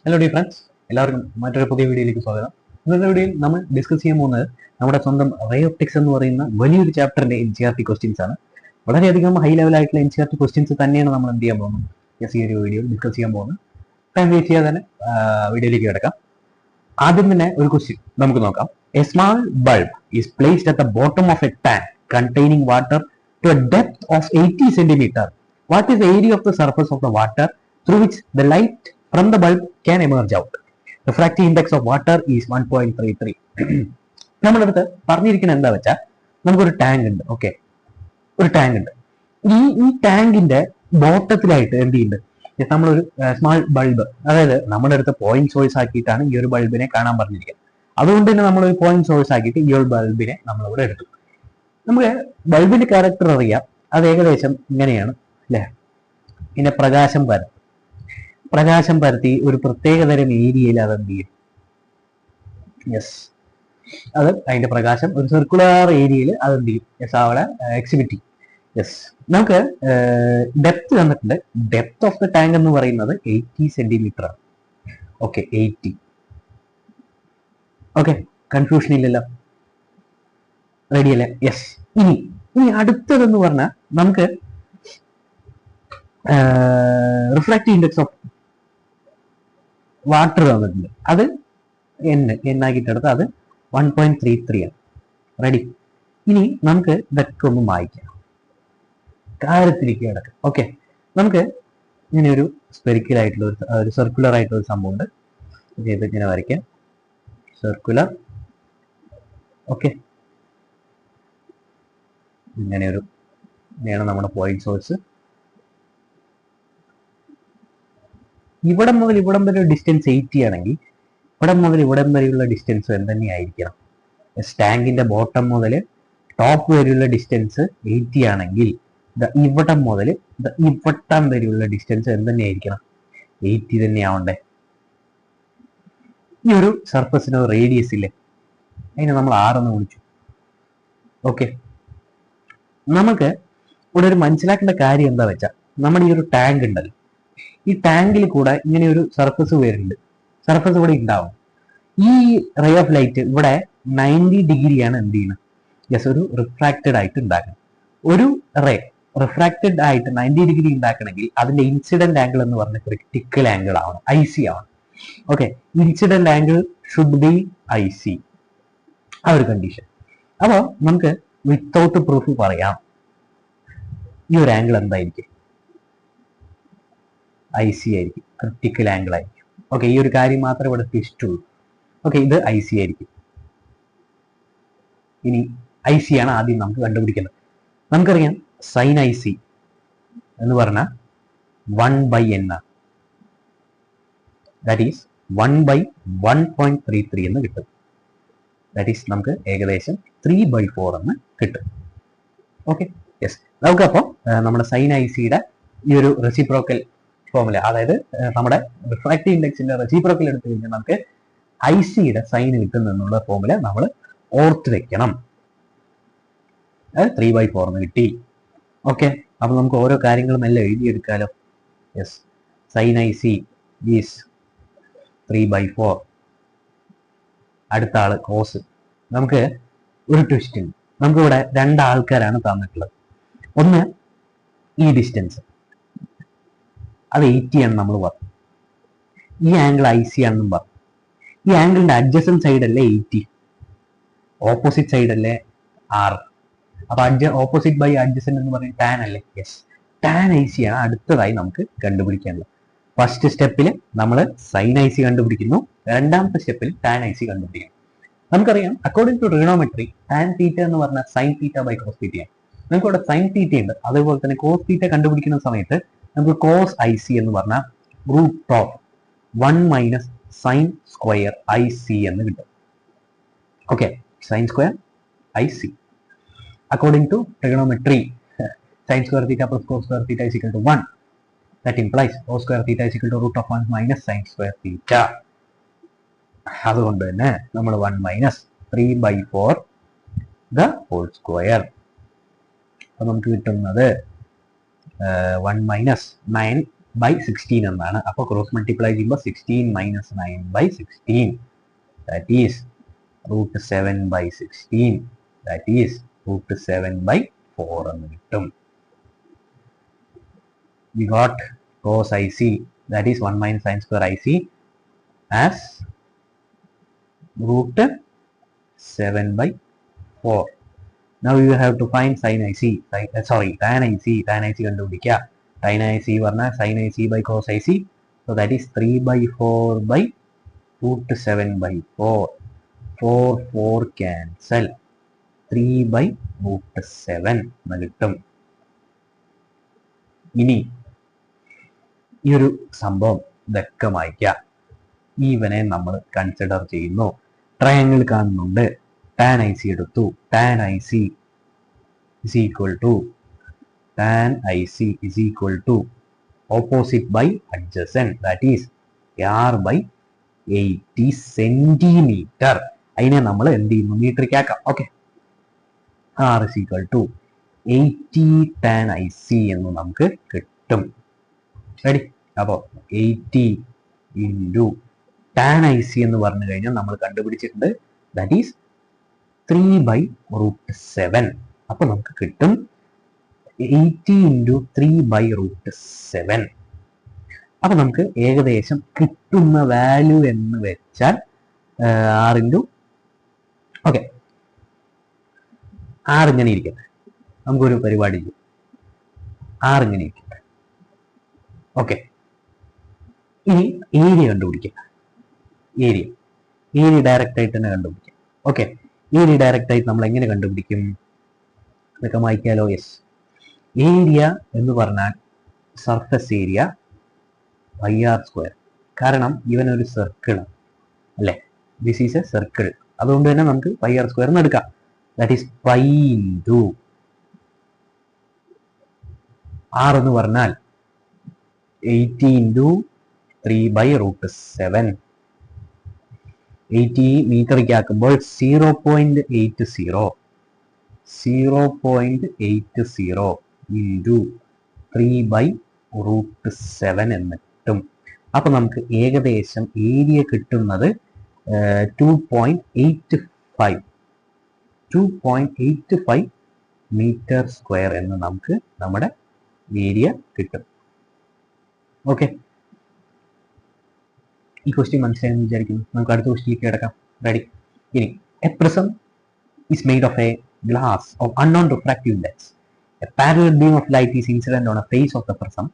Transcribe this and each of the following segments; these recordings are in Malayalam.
ഹലോ ഡി ഫ്രണ്ട്സ്, എല്ലാവർക്കും മറ്റൊരു പുതിയ വീഡിയോയിലേക്ക് സ്വാഗതം. ഇന്നത്തെ വീഡിയോയിൽ നമ്മൾ ഡിസ്കസ് ചെയ്യാൻ പോകുന്നത് നമ്മുടെ സ്വന്തം റേ ഓഫ് ടെക്സ് എന്ന് പറയുന്ന വലിയൊരു ചാപ്റ്ററിന്റെ NCERT ക്വസ്റ്റ്യൻസ് ആണ്. വളരെയധികം ഹൈ ലെവൽ ആയിട്ടുള്ള NCERT ക്വസ്റ്റ്യൻസ് തന്നെയാണ് നമ്മൾ എന്ത് ചെയ്യാൻ പോകുന്നത്, ഈ ഒരു വീഡിയോയിൽ ഡിസ്കസ് ചെയ്യാൻ പോകുന്നത്. ടൈം വേസ്റ്റ് ചെയ്യാതെ തന്നെ വീഡിയോയിലേക്ക് കിടക്കാം. ആദ്യം തന്നെ ഒരു ക്വസ്റ്റ്യൻ നമുക്ക് നോക്കാം. A small bulb is placed at the bottom of a tank containing water to a depth of 80 centimeter. What is the area of the surface of the water through which the light from the bulb can emerge out? Refractive index of water is 1.33. നമ്മുടെ അടുത്ത് പറഞ്ഞിരിക്കുന്നത് എന്താ വെച്ചാൽ, നമുക്കൊരു ടാങ്ക് ഉണ്ട്. ഓക്കെ, ഒരു ടാങ്ക് ഉണ്ട്. ഈ ടാങ്കിന്റെ ബോട്ടത്തിലായിട്ട് എന്ത് ചെയ്യുന്നുണ്ട്, നമ്മളൊരു സ്മാൾ ബൾബ്, അതായത് നമ്മുടെ അടുത്ത് പോയിന്റ് സോഴ്സ് ആക്കിയിട്ടാണ് ഈ ഒരു ബൾബിനെ കാണാൻ പറഞ്ഞിരിക്കുന്നത്. അതുകൊണ്ട് തന്നെ നമ്മളൊരു പോയിന്റ് സോഴ്സ് ആക്കിയിട്ട് ഈ ഒരു ബൾബിനെ നമ്മളിവിടെ എടുത്തു. നമുക്ക് ബൾബിന്റെ ക്യാരക്ടർ അറിയാം, അത് ഏകദേശം ഇങ്ങനെയാണ് അല്ലേ. പിന്നെ പ്രകാശം പരത്തി ഒരു പ്രത്യേകതരം ഏരിയയിൽ അത് എന്ത് ചെയ്യും, അത് അതിന്റെ പ്രകാശം ഒരു സർക്കുലർ ഏരിയയിൽ അത് എന്ത് ചെയ്യും, അവിടെ എക്സിബിറ്റ് ചെയ്യും. നമുക്ക് ഡെപ്ത് തന്നിട്ടുണ്ട്. ഡെപ്ത് ഓഫ് ദ ടാങ്ക് എന്ന് പറയുന്നത് 80 centimeter ആണ്. ഓക്കെ, 80. ഓക്കെ, കൺഫ്യൂഷൻ ഇല്ലല്ലോ, റെഡി അല്ലേ? ഇനി അടുത്തതെന്ന് പറഞ്ഞാൽ നമുക്ക് റിഫ്രാക്റ്റീവ് ഇൻഡെക്സ് ഓഫ് വാട്ടർ തന്നിട്ടുണ്ട്. അത് എന്നാക്കിയിട്ടെടുത്ത് അത് 1.33 ആണ്. റെഡി. ഇനി നമുക്ക് ഇതൊക്കെ ഒന്ന് വായിക്കാം, കാര്യത്തിലേക്ക് കിടക്കാം. ഓക്കെ, നമുക്ക് ഇങ്ങനെ ഒരു സ്പെറിക്കൽ ആയിട്ടുള്ള ഒരു സർക്കുലർ ആയിട്ടുള്ള ഒരു സംഭവം ഉണ്ട്. ഇത് ഇങ്ങനെ വരയ്ക്കാം, സർക്കുലർ. ഓക്കെ, ഇങ്ങനെയാണ് നമ്മുടെ പോയിന്റ് സോഴ്സ്. ഇവിടം മുതൽ ഇവിടം വരെ ഡിസ്റ്റൻസ് 80 ആണെങ്കിൽ ഇവിടം മുതൽ ഇവിടം വരെയുള്ള ഡിസ്റ്റൻസ് എന്തുതന്നെയായിരിക്കണം? ടാങ്കിന്റെ ബോട്ടം മുതൽ ടോപ്പ് വരെയുള്ള ഡിസ്റ്റൻസ് 80 ആണെങ്കിൽ ഇവിടം മുതൽ ഇവിടം വരെയുള്ള ഡിസ്റ്റൻസ് എന്തുതന്നെയായിരിക്കണം? 80 തന്നെ ആവണ്ടേ? ഈ ഒരു സർഫസിന് റേഡിയസ് ഇല്ലേ, അതിനെ നമ്മൾ R എന്ന് വിളിച്ചു. ഓക്കെ, നമുക്ക് ഇവിടെ ഒരു മനസ്സിലാക്കേണ്ട കാര്യം എന്താ വെച്ചാൽ, നമ്മുടെ ഈ ഒരു ടാങ്ക് ഉണ്ടല്ലോ, ഈ ടാങ്കിൽ കൂടെ ഇങ്ങനെ ഒരു സർഫസ് വരുന്നുണ്ട്. സർഫസ് ഇവിടെ ഉണ്ടാവും. ഈ റേ ഓഫ് ലൈറ്റ് ഇവിടെ 90 ഡിഗ്രിയാണ് എന്ത് ചെയ്യുന്നത്, ഒരു റിഫ്രാക്റ്റഡ് ആയിട്ട് ഉണ്ടാക്കണം. ഒരു റേ റിഫ്രാക്റ്റഡ് ആയിട്ട് 90 ഡിഗ്രി ഉണ്ടാക്കണമെങ്കിൽ അതിന്റെ ഇൻസിഡന്റ് ആംഗിൾ എന്ന് പറഞ്ഞ ക്രിട്ടിക്കൽ ആംഗിൾ ആവണം, IC ആവണം. Okay, incident angle should be IC, ആ ഒരു കണ്ടീഷൻ. അപ്പോൾ നമുക്ക് വിത്തൗട്ട് പ്രൂഫ് പറയാം, ഈ ഒരു ആംഗിൾ എന്തായിരിക്കും? IC ആയിരിക്കും, ക്രിട്ടിക്കൽ ആംഗിൾ ആയിരിക്കും. ഓക്കെ, ഈ ഒരു കാര്യം മാത്രമേ ഇവിടെ തിരിച്ചുള്ളൂ. ഓക്കെ, ഇത് IC ആയിരിക്കും. ഇനി IC ആണ് ആദ്യം നമുക്ക് കണ്ടുപിടിക്കേണ്ടത്. നമുക്കറിയാം സൈൻ IC എന്ന് പറഞ്ഞാൽ 1/n ആണ്. ദാറ്റ് ഈസ് 1/1.33 എന്ന് കിട്ടും. ദാറ്റ് ഈസ് നമുക്ക് ഏകദേശം 3/4 എന്ന് കിട്ടും. ഓക്കെ, നമുക്കപ്പോൾ നമ്മുടെ സൈൻ ICയുടെ ഈ ഒരു റെസിപ്രോക്കൽ ഫോർമുല, അതായത് നമ്മുടെ റിഫ്രാക്റ്റീവ് ഇൻഡെക്സിന്റെ റെസിപ്രോക്കൽ എടുത്തു കഴിഞ്ഞാൽ നമുക്ക് ICയുടെ സൈൻ കിട്ടുന്നുള്ള ഫോർമുല നമ്മൾ ഓർത്ത് വെക്കണം. 3/4 എന്ന് കിട്ടി. ഓക്കെ, അപ്പൊ നമുക്ക് ഓരോ കാര്യങ്ങളും എല്ലാം എഴുതിയെടുക്കാലോ. Sign IC is 3/4. അടുത്ത ആള് കോസ്. നമുക്ക് ഒരു ട്വിസ്റ്റ് ഉണ്ട്. നമുക്കിവിടെ രണ്ടാൾക്കാരാണ് തന്നിട്ടുള്ളത്. ഒന്ന് ഈ ഡിസ്റ്റൻസ്, അത് 80 ആണ് നമ്മൾ പറഞ്ഞു. ഈ ആംഗിൾ IC ആണെന്നും പറഞ്ഞു. ഈ ആംഗിളിന്റെ അഡ്ജസന്റ് സൈഡ് അല്ലേ 80, ഓപ്പോസിറ്റ് സൈഡ് അല്ലേ R. അപ്പൊ ഓപ്പോസിറ്റ് ബൈ അഡ്ജസന്റ് എന്ന് പറയുന്നത് ടാൻ അല്ലേ? ടാൻ IC ആണ് അടുത്തതായി നമുക്ക് കണ്ടുപിടിക്കാനുള്ളത്. ഫസ്റ്റ് സ്റ്റെപ്പിൽ നമ്മൾ സൈൻ IC കണ്ടുപിടിക്കുന്നു, രണ്ടാമത്തെ സ്റ്റെപ്പിൽ ടാൻ IC കണ്ടുപിടിക്കുന്നു. നമുക്കറിയാം according to trigonometry tan theta എന്ന് പറഞ്ഞാൽ sine theta by cos theta ആണ്. നമുക്ക് ഇവിടെ സൈൻ തീറ്റ ഉണ്ട്, അതുപോലെ തന്നെ കോസ് തീറ്റ കണ്ടുപിടിക്കുന്ന സമയത്ത് നമുക്ക് കോസ് IC എന്ന് പറഞ്ഞാൽ √1 - സൈൻ സ്ക്വയർ IC എന്ന് കിട്ടും. Okay, sine square IC according to trigonometry sine square theta plus cos square theta is equal to 1. That implies cos square theta is equal to √1 - sin square theta. അതുകൊണ്ട് തന്നെ നമ്മൾ 1 - 3/4 the whole square. അപ്പൊ നമുക്ക് കിട്ടുന്നത് 1 - 9 by 16 എന്നാണ്. അപ്പോൾ ക്രോസ് മൾട്ടിപ്ലൈ ചെയ്യുമ്പോൾ 16 minus 9 by 16, that is root 7 by 16, that is root 7 by 4 എന്ന് കിട്ടും. We got cos IC, that is 1 minus sin square IC as root 7 by 4. Now you have to find sin IC, tan IC കണ്ടുപിടിക്കുക. Tan IC പറഞ്ഞാൽ sin IC by cos IC, so that is 3 by 4 by root 7 by 4. 4 cancel, 3 by root 7 എന്ന് കിട്ടും. ഇനി ഈ ഒരു സംഭവം ഇതൊക്കെ മായ്ക്കുക. ഇവനെ നമ്മൾ കൺസിഡർ ചെയ്യുന്നു. ട്രയാങ്കിൾ കാണുന്നുണ്ട്. tan IC എടുത്തു. tan IC is equal to opposite by adjacent, that is r by 80 centimeter. അതിനെ നമ്മൾ എന്ത് ചെയ്യുന്നു, മീറ്ററിലേക്ക് ആക്കാം. Okay, r is equal to 80 tan IC എന്ന് നമുക്ക് കിട്ടും. റെഡി? അപ്പോൾ 80 ഇൻറ്റു tan IC എന്ന് പറഞ്ഞു കഴിഞ്ഞാൽ നമ്മൾ കണ്ടുപിടിച്ചിട്ടുണ്ട്, ദാറ്റ് ഈസ് 3 by root 7. അപ്പോൾ നമുക്ക് കിട്ടും 80 ഇൻറ്റു 3 by root 7. അപ്പോൾ നമുക്ക് ഏകദേശം കിട്ടുന്ന വാല്യൂ എന്ന് വെച്ചാൽ 6 ഇൻറ്റു, ഓക്കെ, 6 ഇങ്ങനെ ഇരിക്കട്ടെ. നമുക്കൊരു പരിപാടി ചെയ്യും. 6 ഇങ്ങനെ ഇരിക്കട്ടെ. ഓക്കെ, ഇനി ഏരിയ കണ്ടുപിടിക്കാം. ഏരിയ ഡയറക്റ്റ് ആയിട്ട് തന്നെ കണ്ടുപിടിക്കാം. ഓക്കെ, ഏരിയ ഡയറക്റ്റ് ആയിട്ട് നമ്മൾ എങ്ങനെ കണ്ടുപിടിക്കും? ഇതൊക്കെ വായിക്കാലോ. യെസ്, ഏരിയ എന്ന് പറഞ്ഞാൽ സർഫസ് ഏരിയ πr². കാരണം ഇവനൊരു സർക്കിൾ അല്ലേ, ദിസ് ഈസ് എ സർക്കിൾ. അതുകൊണ്ട് തന്നെ നമുക്ക് πr² എന്ന് എടുക്കാം. That is pi into r എന്ന് പറഞ്ഞാൽ 80 ഇൻറ്റു 3 by root 7. 80 മീറ്ററിലേക്ക് ആക്കുമ്പോൾ 0.80 ഇൻറ്റു 3 by root 7 എന്ന് കിട്ടും. അപ്പം നമുക്ക് ഏകദേശം ഏരിയ കിട്ടുന്നത് 2.85 മീറ്റർ സ്ക്വയർ എന്ന് നമുക്ക് നമ്മുടെ ഏരിയ കിട്ടും. ഓക്കെ, ഈ ക്വസ്റ്റ്യൻ മനസ്സിലായെന്ന് വിചാരിക്കുന്നു. നമുക്ക് അടുത്ത ക്വസ്റ്റ്യനിലേക്ക് കിടക്കാം. റെഡി? ഇനി A prism is made of a glass of unknown refractive index. A parallel beam of light is incident on a face of the prism.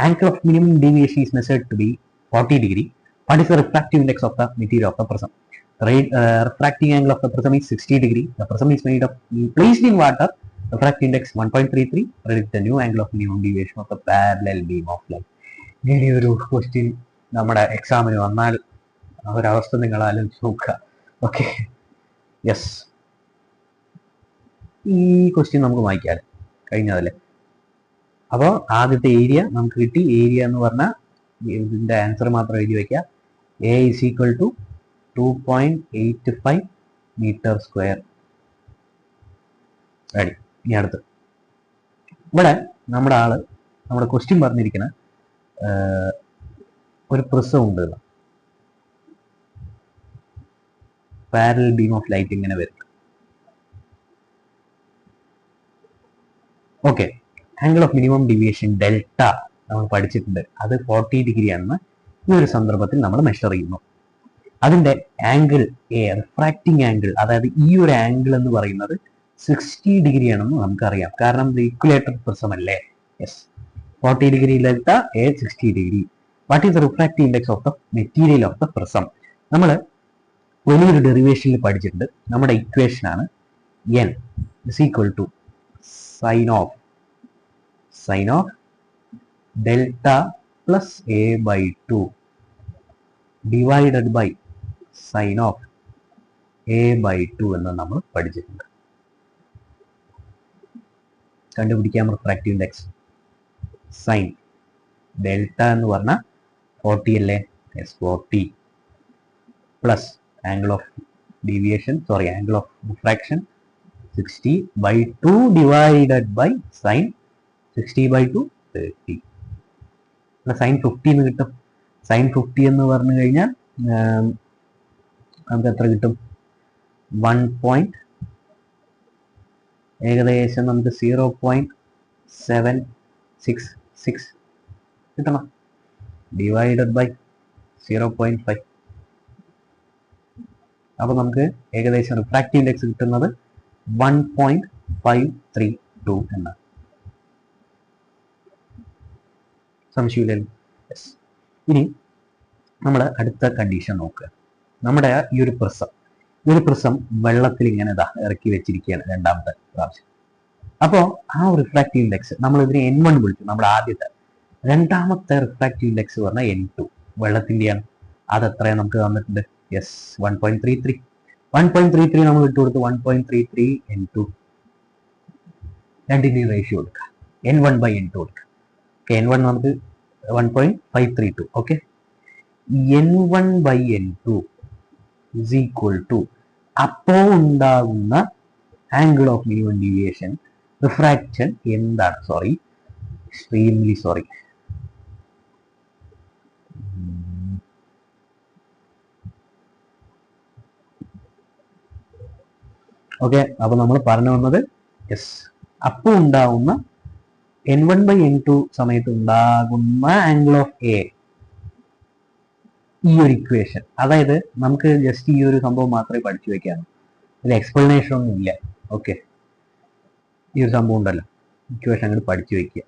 Angle of minimum deviation is measured to be 40 degree. What is the refractive index of the material of the prism? The refracting angle of the prism is 60 degree. The prism is made of placed in water. Refractive index 1.33. Predict the new angle of minimum deviation of the parallel beam of light. ഇങ്ങനെ ഒരു ക്വസ്റ്റ്യൻ നമ്മുടെ എക്സാമിന് വന്നാൽ ഒരവസ്ഥ നിങ്ങൾ ആലോചിച്ച് നോക്കുക. ഓക്കെ, യെസ്, ഈ ക്വസ്റ്റ്യൻ നമുക്ക് വായിക്കാം. കഴിഞ്ഞതല്ലേ? അപ്പോൾ ആദ്യത്തെ ഏരിയ നമുക്ക് കിട്ടി. ഏരിയ എന്ന് പറഞ്ഞാൽ ഇതിൻ്റെ ആൻസർ മാത്രം എഴുതി വയ്ക്കുക. A is equal to 2.85 metre square. Ready? ഇനി അടുത്ത് ഇവിടെ നമ്മുടെ ക്വസ്റ്റ്യൻ പറഞ്ഞിരിക്കുന്ന ഒരു പ്രിസം ഉണ്ട്. പാരലൽ ബീം ഓഫ് ലൈറ്റ് ഇങ്ങനെ വരും. Okay, angle of minimum deviation delta നമ്മൾ പഠിച്ചിട്ടുണ്ട്. അത് 40 ഡിഗ്രി ആണെന്ന് ഈ ഒരു സന്ദർഭത്തിൽ നമ്മൾ മെഷർ ചെയ്യുന്നു. അതിന്റെ ആംഗിൾ റിഫ്രാക്റ്റിംഗ് ആംഗിൾ, അതായത് ഈ ഒരു ആംഗിൾ എന്ന് പറയുന്നത് 60 ഡിഗ്രി ആണെന്ന് നമുക്കറിയാം. കാരണം ഇത് ഇക്വലേറ്റർ പ്രിസം അല്ലേ? Yes, 40 degree delta, 60 degree. What is the refractive index of the material of the prism? നമ്മൾ വലിയൊരു ഡെറിവേഷനിൽ പഠിച്ചിട്ടുണ്ട്. നമ്മുടെ ഇക്വേഷൻ ആണ് n is equal to sin of delta plus a by 2 divided by sin of a by 2 എന്ന് നമ്മൾ പഠിച്ചിട്ടുണ്ട്. കണ്ടുപിടിക്കാം റിഫ്രാക്റ്റീവ് ഇൻഡെക്സ്. സൈൻ ഡെൽറ്റ എന്ന് പറഞ്ഞാൽ 40 അല്ലേ? Yes, 40 plus angle of deviation, angle of refraction 60 by 2 divided by sin 60 by 2 30. Sign 50 എന്ന് കിട്ടും. സൈൻ 50 എന്ന് പറഞ്ഞു കഴിഞ്ഞാൽ നമുക്ക് എത്ര കിട്ടും? 1. ഏകദേശം നമുക്ക് 0.766 കിട്ടണം. Divided by 0.5. അപ്പൊ നമുക്ക് ഏകദേശം റിഫ്രാക്റ്റീവ് ഇൻഡെക്സ് കിട്ടുന്നത് 1.532 എന്നാണ്. സംശയമില്ലല്ലോ. ഇനി നമ്മൾ അടുത്ത കണ്ടീഷൻ നോക്കുക. നമ്മുടെ ഈ ഒരു പ്രിസം വെള്ളത്തിൽ ഇങ്ങനെ ഇറക്കി വെച്ചിരിക്കുകയാണ് രണ്ടാമത്തെ പ്രാവശ്യം. അപ്പോൾ ആ റിഫ്രാക്റ്റീവ് ഇൻഡെക്സ് നമ്മൾ ഇതിനെ N1 വിളിച്ചു. നമ്മുടെ ആദ്യത്തെ. രണ്ടാമത്തെ റിഫ്രാക്റ്റീവ് ഇൻഡെക്സ് പറഞ്ഞാൽ N2 വെള്ളത്തിൻ്റെയാണ്. അതെത്രയാണ് നമുക്ക് തന്നിട്ടുണ്ട്? യെസ്, 1.33. 1.33 നമ്മൾ ഇട്ട് കൊടുത്ത് 1.33 N2. രണ്ടിൻ്റെയും റേഷ്യോ കൊടുക്കുക. N1/N2 കൊടുക്കുക. N1 നമുക്ക് 1.532. Okay, N1/N2 is equal to അപ്പോൾ ഉണ്ടാകുന്ന angle of minimum deviation, refraction എന്താണ്? Sorry, extremely sorry. ഓക്കെ, അപ്പൊ നമ്മൾ പറഞ്ഞു വന്നത് യെസ്, അപ്പോൾ ഉണ്ടാകുന്ന N1/N2 സമയത്ത് ഉണ്ടാകുന്ന ആംഗിൾ ഓഫ് എ, ഈ ഒരു ഇക്വേഷൻ. അതായത് നമുക്ക് ജസ്റ്റ് ഈ ഒരു സംഭവം മാത്രമേ പഠിച്ചു വെക്കാനൂ, ഇതിൽ എക്സ്പ്ലനേഷൻ ഒന്നും ഇല്ല. ഓക്കെ, ഈ ഒരു സംഭവം ഉണ്ടല്ലോ, ഇക്വേഷൻ അങ്ങോട്ട് പഠിച്ചു വെക്കുക.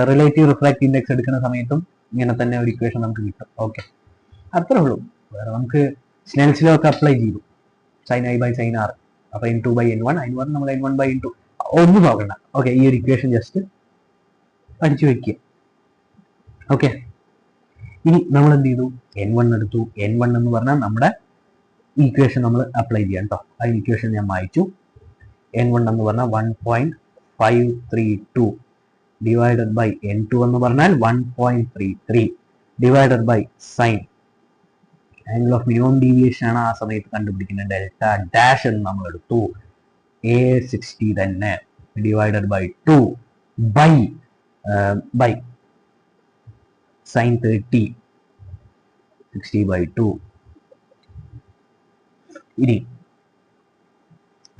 റിലേറ്റീവ് റിഫ്രാക്റ്റീവ് ഇൻഡെക്സ് എടുക്കുന്ന സമയത്തും ഇങ്ങനെ തന്നെ ഒരു ഇക്വേഷൻ നമുക്ക് കിട്ടും. ഓക്കെ, അത്രേ ഉള്ളൂ. വേറെ നമുക്ക് സ്നെൽസ് ലോ ഒക്കെ അപ്ലൈ ചെയ്തു. sin I by sin r. അപ്പൊ N2/N1, N1 നമ്മൾ N1/N2 ഒന്നും നോക്കണ്ട. ഓക്കെ, ഈ ഒരു ഇക്വേഷൻ ജസ്റ്റ് പഠിച്ചു വെക്കുക. ഓക്കെ, ഇനി നമ്മൾ എന്ത് ചെയ്തു? N1 എടുത്തു. N1 എന്ന് പറഞ്ഞാൽ നമ്മുടെ ഇക്വേഷൻ നമ്മൾ അപ്ലൈ ചെയ്യാം കേട്ടോ. ആ ഇക്വേഷൻ ഞാൻ വായിച്ചു. N1 എന്ന് പറഞ്ഞാൽ 1.532 ഡിവൈഡഡ് ബൈ N2 എന്ന് പറഞ്ഞാൽ 1.33 divided by sine angle of minimum deviation ആണ് ആ സമയത്ത് കണ്ടുപിടിക്കുന്നത്. ഡെൽറ്റ ഡാഷ് എന്ന് നമ്മൾ എടുത്തു. A60 തന്നെ ഡിവൈഡഡ് ബൈ 2 ബൈ sin 30 60/2. ഇനി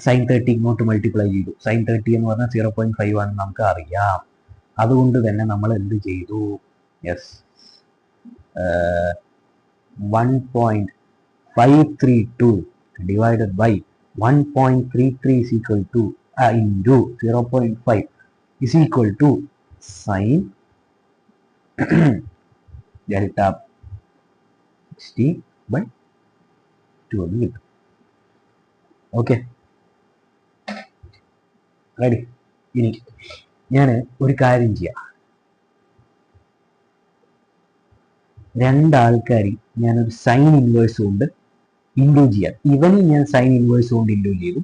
sin 30 ഇങ്ങോട്ട് മൾട്ടിപ്ലൈ ചെയ്തു. sin 30 എന്ന് പറഞ്ഞാൽ 0.5 ആണെന്ന് നമുക്ക് അറിയാം. അതുകൊണ്ട് തന്നെ നമ്മൾ എന്ത് ചെയ്തു? Yes, 1.532 divided by 1.33 is equal to into 0.5 is equal to sin delta 60/2 എന്ന് കിട്ടും. Okay, ready? ഇനി ഞാൻ ഒരു കാര്യം ചെയ്യാം. രണ്ടാൾക്കാർ ഞാനൊരു സൈൻ ഇൻവേഴ്സ് കൊണ്ട് ഇൻഡ്യൂ ചെയ്യാം. ഇവനും ഞാൻ സൈൻ ഇൻവേഴ്സ് കൊണ്ട് ഇൻഡ്യൂ ചെയ്തു,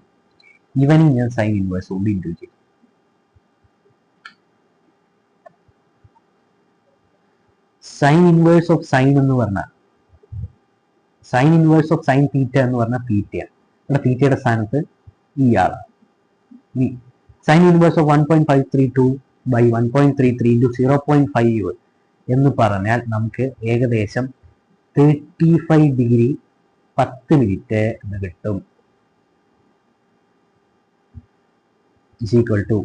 ഇവനും ഞാൻ സൈൻ ഇൻവേഴ്സ് കൊണ്ട് ഇൻഡ്യൂ ചെയ്തു. സൈൻ ഇൻവേഴ്സ് ഓഫ് സൈൻ എന്ന് പറഞ്ഞാൽ sine inverse of sine theta എന്ന് പറഞ്ഞാൽ തീറ്റയാണ്. ഇവിടെ തീറ്റയുടെ സ്ഥാനത്ത് ഈ ആളാണ്. Sine inverse of 1.532 by 1.33 into 0.5 എന്ന് പറഞ്ഞാൽ നമുക്ക് ഏകദേശം 35 ഡിഗ്രി 10 മിനിറ്റ് എന്ന് കിട്ടും. ഇസ് ഈക്വൽ ടു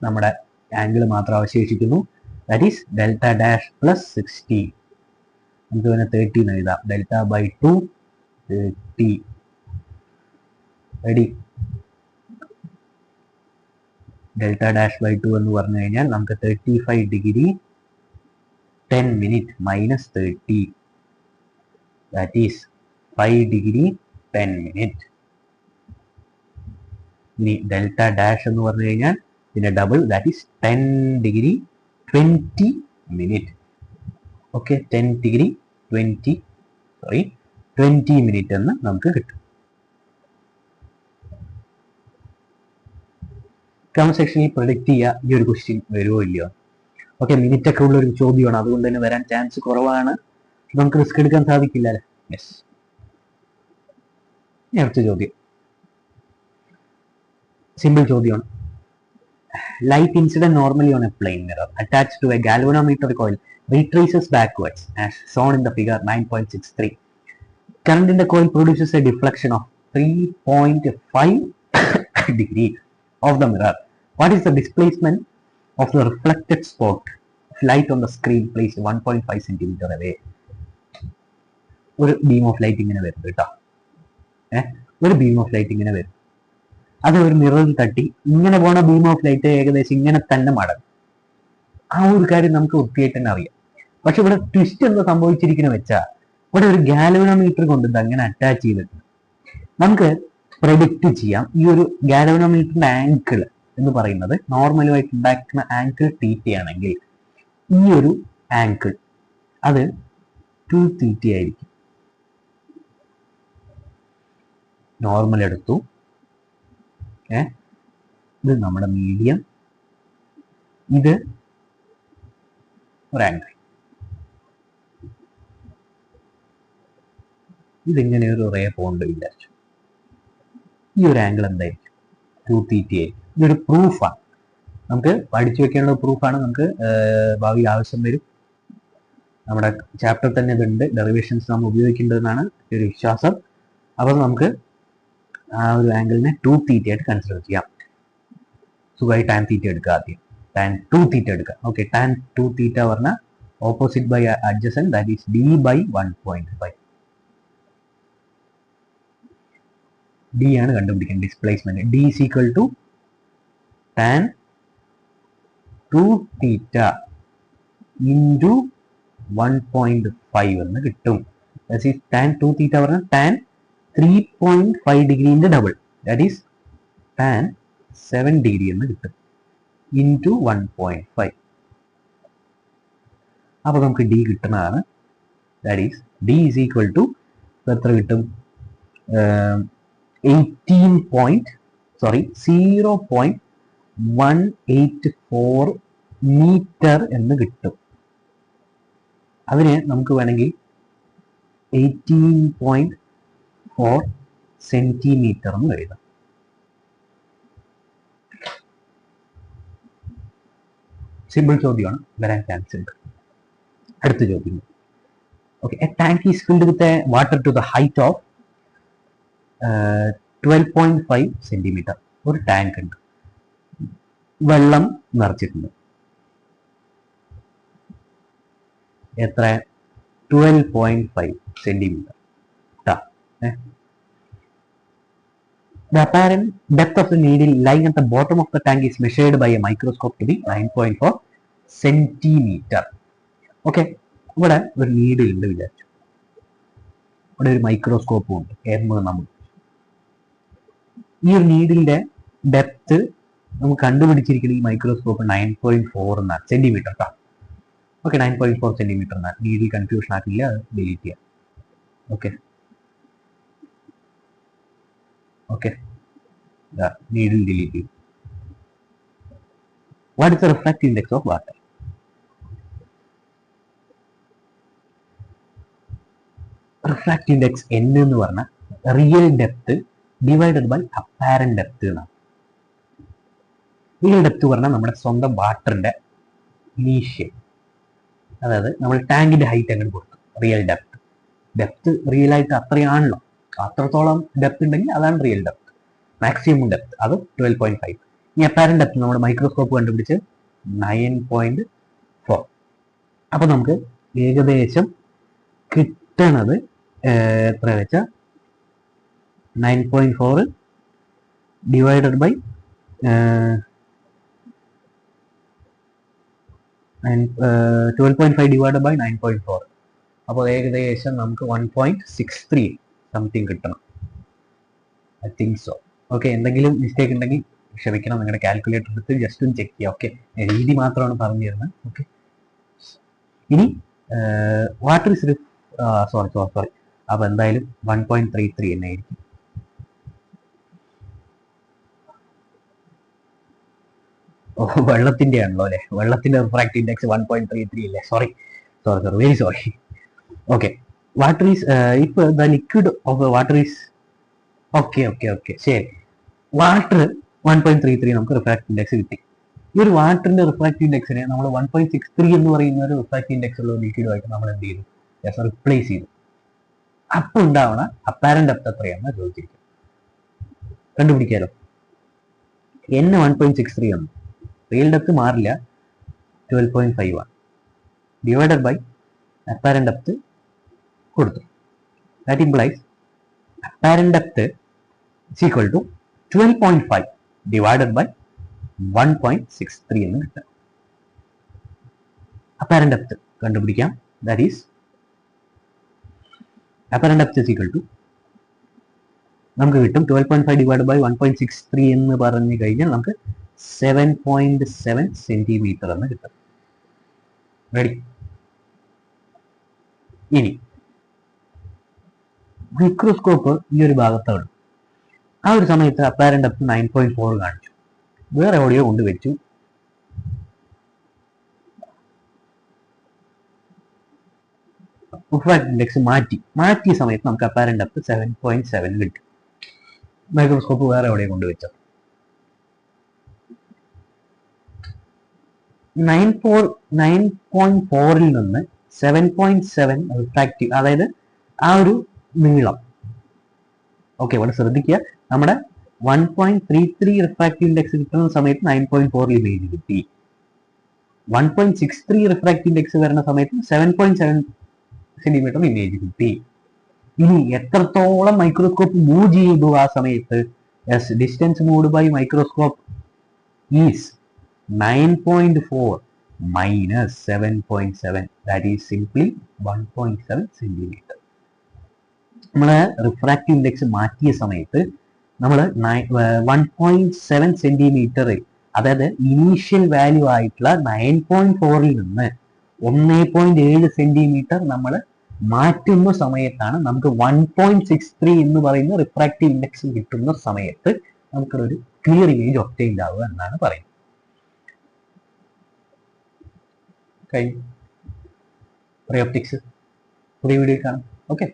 നമ്മുടെ ആംഗിൾ മാത്രം അവശേഷിക്കുന്നു. That is delta dash plus 60. നമുക്ക് പിന്നെ 30 എന്ന് എഴുതാം. Delta by 2 30. Ready? Delta dash by 2 എന്ന് പറഞ്ഞു കഴിഞ്ഞാൽ നമുക്ക് 35 degree 10 minute minus 30. That is 5 degree 10 minute. ഇനി ഡെൽറ്റ ഡാഷ് എന്ന് പറഞ്ഞു കഴിഞ്ഞാൽ പിന്നെ double, that is 10 degree 20 minute. Okay, 10 degree 20 minute എന്ന് നമുക്ക് കിട്ടും. കമന്റ് സെക്ഷനിൽ പ്രൊഡിക്റ്റ് ചെയ്യുക ഈ ഒരു ക്വസ്റ്റ്യൻ വരുമോ ഇല്ലയോ. ഓക്കെ, മിനിറ്റ് ഒക്കെ ഉള്ള ഒരു ചോദ്യമാണ്, അതുകൊണ്ട് തന്നെ വരാൻ ചാൻസ് കുറവാണ്. നമുക്ക് റിസ്ക് എടുക്കാൻ സാധിക്കില്ല അല്ലേ. യെസ്, അടുത്ത ചോദ്യം സിമ്പിൾ ചോദ്യമാണ്. light incident normally on a plane mirror attached to a galvanometer coil retraces backwards as shown in the figure 9.63. Current in the coil produces a deflection of 3.5 degree of the mirror. What is the displacement of the reflected spot of light on the screen placed 1.5 centimeter away? ഒരു ബീം ഓഫ് ലൈറ്റ് ഇങ്ങനെ വരും കേട്ടോ. ഒരു ബീം ഓഫ് ലൈറ്റ് ഇങ്ങനെ വരും, അത് ഒരു മിററിൽ തട്ടി ഇങ്ങനെ പോണ ബീം ഓഫ് ലൈറ്റ് ഏകദേശം ഇങ്ങനെ തന്നെ മടങ്ങും. ആ ഒരു കാര്യം നമുക്ക് വൃത്തിയായിട്ട് തന്നെ അറിയാം. പക്ഷെ ഇവിടെ ട്വിസ്റ്റ് എന്താ സംഭവിച്ചിരിക്കുന്ന വെച്ചാൽ ഇവിടെ ഒരു ഗാൽവനോമീറ്റർ കൊണ്ട് ഇത് അങ്ങനെ അറ്റാച്ച് ചെയ്തിട്ടുണ്ട്. നമുക്ക് പ്രഡിക്റ്റ് ചെയ്യാം ഈ ഒരു ഗാൽവനോമീറ്ററിന്റെ ആംഗിൾ എന്ന് പറയുന്നത് നോർമലുമായിട്ട് ഉണ്ടാക്കുന്ന ആംഗിൾ തീറ്റയാണെങ്കിൽ ഈ ഒരു ആംഗിൾ അത് 2 തീറ്റ ആയിരിക്കും. നോർമൽ എടുത്തു, ഇത് നമ്മുടെ മീഡിയം, ഇത് ഒരു ആംഗിൾ, ഇതിങ്ങനെ ഒരു റേ പോണ്ട് വിചാരിച്ചു. ഈ ഒരു ആംഗിൾ എന്തായിരിക്കും? 2 തീറ്റ ആയിരിക്കും. ഇതൊരു പ്രൂഫാണ്, നമുക്ക് പഠിച്ചു വെക്കാനുള്ള പ്രൂഫാണ്. നമുക്ക് ഭാവിയിൽ ആവശ്യം വരും. നമ്മുടെ ചാപ്റ്റർ തന്നെ ഇതുണ്ട്, ഡെറിവേഷൻസ് നമ്മൾ ഉപയോഗിക്കേണ്ടതെന്നാണ് ഒരു വിശ്വാസം. അപ്പോൾ നമുക്ക് ആ ഒരു ആംഗിളിനെ 2 തീറ്റ ആയിട്ട് കൺസിഡർ ചെയ്യാം. സുഖമായി ടാൻ തീറ്റ എടുക്കുക, ആദ്യം ടാൻ 2 തീറ്റ എടുക്കുക. ഓക്കെ, ടാൻ 2 തീറ്റ പറഞ്ഞാൽ opposite by adjacent, that is D by 1.5. D ആണ് കണ്ടുപിടിക്കുന്നത് displacement. D is equal to tan 2 theta into 1.5 എന്ന് കിട്ടും. ദാറ്റ് ഈസ് ടാൻ 2 തീറ്റ പറഞ്ഞാൽ ടാൻ 3.5 ഡിഗ്രീന്റെ double, that is tan 7 degree എന്ന് കിട്ടും ഇൻറ്റു 1.5. അപ്പോൾ നമുക്ക് ഡി കിട്ടുന്നതാണ്. That is D is equal to എത്ര കിട്ടും? 0.184 മീറ്റർ എന്ന് കിട്ടും. അതിന് നമുക്ക് വേണമെങ്കിൽ 18.4 സെന്റിമീറ്റർ എന്ന് എഴുതാം. സിമ്പിൾ ചോദ്യമാണ്, വരാൻ ചാൻസ് ഉണ്ട്. അടുത്ത ചോദ്യം. Okay, a tank is filled with water to the height of 12.5 centimetre. ഒരു ടാങ്ക് ഉണ്ട്, വെള്ളം നിറച്ചിട്ടുണ്ട്. എത്ര? 12.5 centimetre. The apparent depth of the needle lying at the bottom of the tank is measured by a microscope to be 9.4 centimeter. Okay, ഇവിടെ ഒരു നീഡിൽ ഉണ്ട് വിചാരിച്ചു, ഇവിടെ ഒരു മൈക്രോസ്കോപ്പും ഉണ്ട്, നമ്മൾ ഈ ഒരു നീഡിലിന്റെ ഡെപ്ത് നമുക്ക് കണ്ടുപിടിച്ചിരിക്കുന്ന ഈ മൈക്രോസ്കോപ്പ് 9.4 എന്നാണ് സെന്റിമീറ്റർ. ഓക്കെ, 9.4 സെന്റിമീറ്റർ എന്നാണ്. നീഡിൽ കൺഫ്യൂഷൻ ആക്കില്ല, അത് ഡിലീറ്റ് ചെയ്യാം. Okay okay, needle deleted. What is the refractive index of water? Refractive index n എന്ന് പറഞ്ഞാൽ real depth divided by apparent depth എന്നാണ്. റിയൽ ഡെപ്ത് പറഞ്ഞാൽ നമ്മുടെ സ്വന്തം വാട്ടറിന്റെ ഇനീഷ്യൽ, അതായത് നമ്മൾ ടാങ്കിന്റെ ഹൈറ്റ് അങ്ങനെ കൊടുത്തു. റിയൽ ഡെപ്ത് റിയൽ ആയിട്ട് അത്രയാണല്ലോ, അത്രത്തോളം ഡെപ്ത് ഉണ്ടെങ്കിൽ അതാണ് റിയൽ ഡെപ്ത്. മാക്സിമം ഡെപ്ത് അത് 12.5. ഈ അപ്പാരന്റ് ഡെപ്ത് നമ്മുടെ മൈക്രോസ്കോപ്പ് കണ്ടുപിടിച്ച് 9.4. അപ്പൊ നമുക്ക് ഏകദേശം കിട്ടണത് എത്ര വെച്ചാൽ 9.4 ഡിവൈഡഡ് ബൈ 12.5 ഡിവൈഡഡ് ബൈ 9.4. അപ്പോൾ ഏകദേശം നമുക്ക് 1.63 സംതിങ് കിട്ടണം. I think so. ഓക്കെ, എന്തെങ്കിലും മിസ്റ്റേക്ക് ഉണ്ടെങ്കിൽ ക്ഷമിക്കണം, നിങ്ങളുടെ കാൽക്കുലേറ്റർ എടുത്ത് ജസ്റ്റ് ഒന്ന് ചെക്ക് ചെയ്യുക. ഓക്കെ, രീതി മാത്രമാണ് പറഞ്ഞു തരുന്നത്. ഓക്കെ, ഇനി വാട്ടർ ഇസ് സോറി. അപ്പോൾ എന്തായാലും 1.33 തന്നെ ആയിരിക്കും. വെള്ളത്തിന്റെ ആണല്ലോ അല്ലെ, വെള്ളത്തിന്റെ റിഫ്രാക്റ്റീവ് ഇൻഡെക്സ് 1.33 അല്ലേ? Sorry, very sorry. Okay, water is ഇപ്പൊ the liquid of water is okay ശരി. വാട്ടർ 1.33 നമുക്ക് റിഫ്രാക്റ്റീവ് ഇൻഡെക്സ് കിട്ടി. ഈ ഒരു വാട്ടറിന്റെ റിഫ്രാക്റ്റീവ് ഇൻഡെക്സിനെ നമ്മൾ 1.63 എന്ന് പറയുന്ന ഒരു റിഫ്രാക്റ്റീവ് ഇൻഡെക്സ് ഉള്ള ലിക്വിഡുമായിട്ട് നമ്മൾ എന്ത് ചെയ്തു? റിപ്ലേസ് ചെയ്തു. അപ്പോൾ ഉണ്ടാവണ അപ്പാരന്റ് ഡെപ്ത് എത്രയാണെന്ന് ചോദിച്ചിരിക്കും. കണ്ടുപിടിക്കാലോ. n 1.63 ആണ്, റിയൽ ഡെപ്ത് മാറില്ല, 12.5 ആണ്, ഡിവൈഡഡ് ബൈ അപ്പാരന്റ് ഡെപ്ത് കൊടുത്തു. That implies apparent depth is equal to 12.5 divided by 1.63 എന്ന് കിട്ടും. അപ്പാരന്റ് ഡെപ്ത് കണ്ടുപിടിക്കാം. That is apparent depth is equal to നമുക്ക് കിട്ടും 12.5 ഡിവൈഡ് ബൈ 1.63 എന്ന് പറഞ്ഞു കഴിഞ്ഞാൽ നമുക്ക് 7.7 സെന്റിമീറ്റർ എന്ന് കിട്ടും. റെഡി? ഇനി മൈക്രോസ്കോപ്പ് ഈ ഒരു ഭാഗത്താണ്. ആ ഒരു സമയത്ത് അപ്പാരന്റ് ഡെപ്ത് 9.4 കാണിച്ചു. വേറെ എവിടെയോ കൊണ്ടുവച്ചു. റിഫ്രാക്റ്റീവ് ഇൻഡെക്സ് മാറ്റിയ സമയത്ത് നമുക്ക് അപ്പാരന്റ് ഡെപ്ത് 7.7 കിട്ടും. മൈക്രോസ്കോപ്പ് വേറെ എവിടെയോ കൊണ്ടുവച്ചത്. 9.4ൽ നിന്ന് 7.7 റിഫ്രാക്റ്റീവ്, അതായത് ആ ഒരു നീളം. ഓക്കെ, ഇവിടെ ശ്രദ്ധിക്കുക, നമ്മുടെ 1.33 റിഫ്രാക്റ്റീവ് ഇൻഡെക്സ് കിട്ടുന്ന സമയത്ത് 9.4 ഇമേജ് കിട്ടി. 1.63 റിഫ്രാക്റ്റീവ് ഇൻഡെക്സ് വരുന്ന സമയത്ത് 7.7 സെന്റിമീറ്റർ ഇമേജ് കിട്ടി. ഇനി എത്രത്തോളം മൈക്രോസ്കോപ്പ് മൂവ് ചെയ്തു ആ സമയത്ത്? Distance moved by microscope is 9.4 minus 7.7, that is simply 1.7 centimetre. നമ്മൾ റിഫ്രാക്റ്റീവ് ഇൻഡെക്സ് മാറ്റിയ സമയത്ത് നമ്മൾ 1.7 സെന്റിമീറ്റർ, അതായത് ഇനീഷ്യൽ വാല്യൂ ആയിട്ടുള്ള 9.4ൽ നിന്ന് 1.7 സെന്റിമീറ്റർ നമ്മൾ മാറ്റുന്ന സമയത്താണ് നമുക്ക് 1.63 എന്ന് പറയുന്ന റിഫ്രാക്റ്റീവ് ഇൻഡെക്സ് കിട്ടുന്ന സമയത്ത് നമുക്കൊരു ക്ലിയർ ഇമേജ് ഒബ്റ്റെയിൻഡ് ആവുക എന്നാണ് പറയുന്നത്. കഴിഞ്ഞു. റേ ഓപ്റ്റിക്സ് പുതിയ വീഡിയോ കാണാം. ഓക്കെ.